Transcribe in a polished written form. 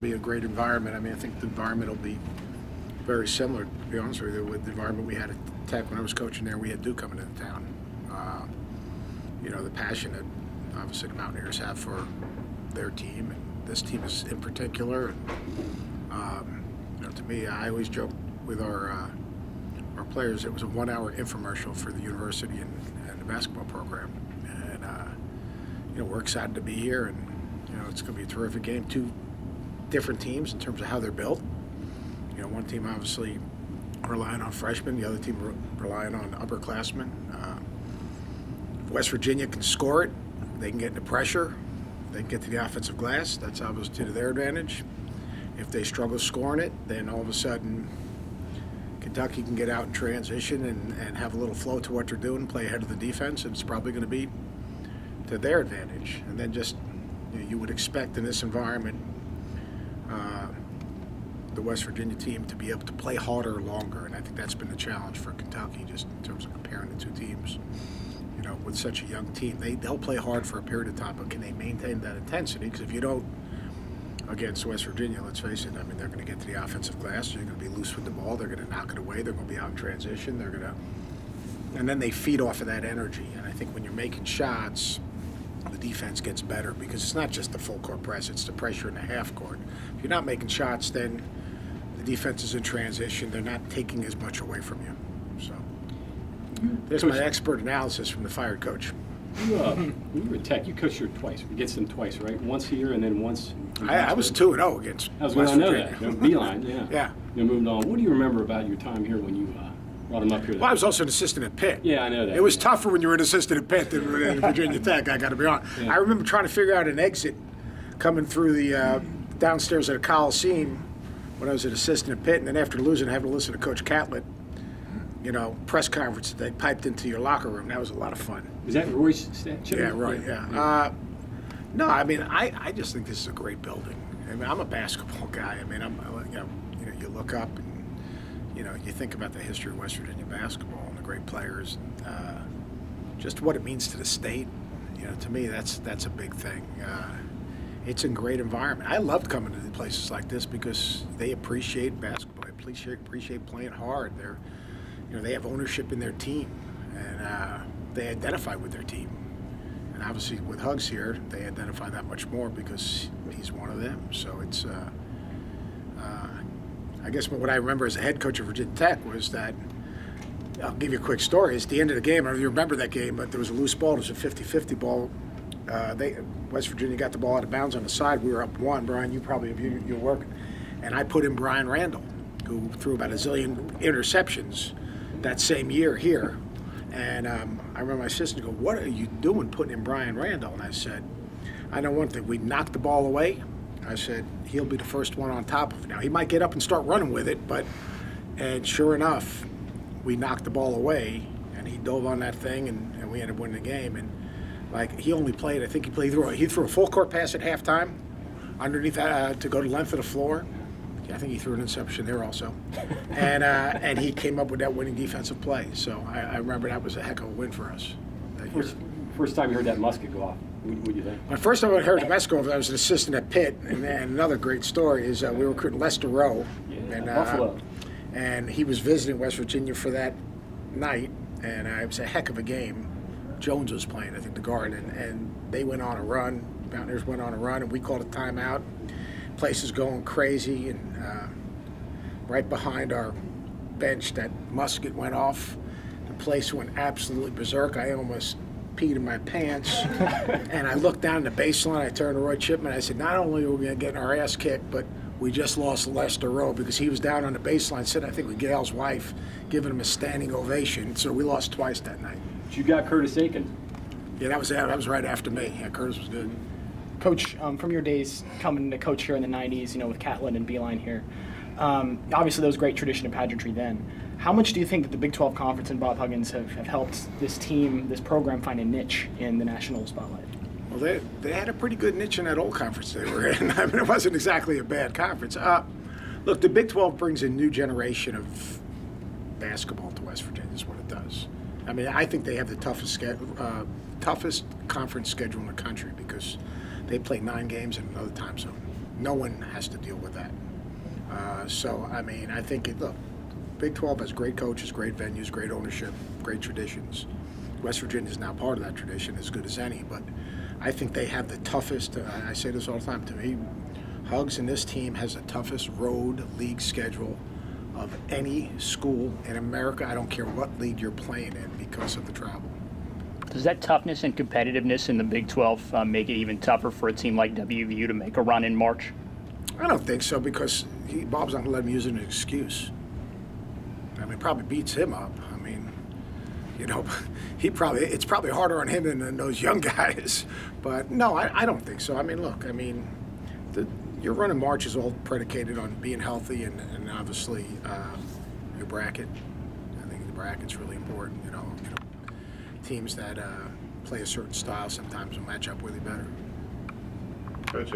Be a great environment. I mean, I think the environment will be very similar, to be honest with you, with the environment we had at Tech when I was coaching there. We had Duke coming into town. The passion that obviously the Mountaineers have for their team, and this team is in particular. To me, I always joke with our players, it was a 1-hour infomercial for the university and the basketball program. And, we're excited to be here, and, it's going to be a terrific game. Two different teams in terms of how they're built. One team obviously relying on freshmen, the other team relying on upperclassmen. West Virginia can score it. They can get into pressure. They can get to the offensive glass. That's obviously to their advantage. If they struggle scoring it, then all of a sudden Kentucky can get out in transition and have a little flow to what they're doing, play ahead of the defense, and it's probably going to be to their advantage. And then just you would expect in this environment the West Virginia team to be able to play harder longer, and I think that's been the challenge for Kentucky, just in terms of comparing the two teams. With such a young team, they'll play hard for a period of time, but can they maintain that intensity? Because if you don't, against West Virginia, let's face it, I mean, they're going to get to the offensive glass, you're going to be loose with the ball, they're going to knock it away, they're going to be out in transition, and then they feed off of that energy. And I think when you're making shots, the defense gets better, because it's not just the full court press, it's the pressure in the half court. If you're not making shots, then the defense is in transition, they're not taking as much away from you. So there's my expert analysis from the fired coach. When you were at Tech, you coached here twice, against them twice, right? Once here and then once. I was 2-0 against West Virginia. I know Virginia. that. Beeline, yeah. Yeah. You moved on. What do you remember about your time here when you brought him up here? Well, I was also an assistant at Pitt. Yeah, I know that. It was tougher when you were an assistant at Pitt than at Virginia Tech, I got to be honest. Yeah. I remember trying to figure out an exit coming through the downstairs at a Coliseum when I was an assistant at Pitt, and then after losing, having to listen to Coach Catlett, press conference that they piped into your locker room. That was a lot of fun. Was that Roy's stat? Yeah, right, yeah. No, I mean, I just think this is a great building. I mean, I'm a basketball guy. I mean, you look up and, you think about the history of West Virginia basketball and the great players, just what it means to the state. To me, that's a big thing. It's a great environment. I loved coming to places like this because they appreciate basketball. They appreciate playing hard. They have ownership in their team, and they identify with their team. And obviously with Hugs here, they identify that much more because he's one of them. So it's, I guess what I remember as a head coach of Virginia Tech was that, I'll give you a quick story. It's the end of the game. I don't know if you remember that game, but there was a loose ball. It was a 50-50 ball. West Virginia got the ball out of bounds on the side. We were up 1. Brian, you probably, you're working. And I put in Brian Randall, who threw about a zillion interceptions that same year here. And I remember my assistant go, "What are you doing putting in Brian Randall?" And I said, "I know one thing. We knocked the ball away." I said, "He'll be the first one on top of it. Now, he might get up and start running with it, and sure enough, we knocked the ball away, and he dove on that thing, and we ended up winning the game." And he only played, I think he threw a full court pass at halftime underneath to go to the length of the floor. I think he threw an interception there also. And he came up with that winning defensive play. So I remember that was a heck of a win for us that year. First time you heard that musket go off, what do you think? My first time I heard the musket go off, I was an assistant at Pitt. And another great story is we were recruiting Lester Rowe. Buffalo. And he was visiting West Virginia for that night. And it was a heck of a game. Jones was playing, I think, the guard. And they went on a run. Mountaineers went on a run, and we called a timeout. Place is going crazy, and right behind our bench, that musket went off. The place went absolutely berserk. I almost peed in my pants. And I looked down the baseline. I turned to Roy Chipman. I said, "Not only are we going to get our ass kicked, but we just lost Lester Rowe," because he was down on the baseline sitting, I think, with Gail's wife, giving him a standing ovation. So we lost twice that night. But you got Curtis Aiken. Yeah, that was right after me. Yeah, Curtis was good. Coach, from your days coming to coach here in the 90s, with Catlett and Beeline here, obviously there was great tradition of pageantry then. How much do you think that the Big 12 Conference and Bob Huggins have helped this team, this program, find a niche in the national spotlight? Well, they had a pretty good niche in that old conference they were in. I mean, it wasn't exactly a bad conference. Look, the Big 12 brings a new generation of basketball to West Virginia is what it does. I mean, I think they have the toughest conference schedule in the country because they play 9 games in another time zone. No one has to deal with that. So, I mean, I think, look, Big 12 has great coaches, great venues, great ownership, great traditions. West Virginia is now part of that tradition, as good as any, but I think they have the toughest, I say this all the time, to me, Hugs and this team has the toughest road league schedule of any school in America. I don't care what league you're playing in because of the travel. Does that toughness and competitiveness in the Big 12 make it even tougher for a team like WVU to make a run in March? I don't think so, because Bob's not going to let him use it as an excuse. I mean, it probably beats him up. I mean, you know, it's probably harder on him than those young guys. But no, I don't think so. I mean, look, I mean, your run in March is all predicated on being healthy and obviously your bracket. I think the bracket's really important. You know, teams that play a certain style sometimes will match up with you better. Coach,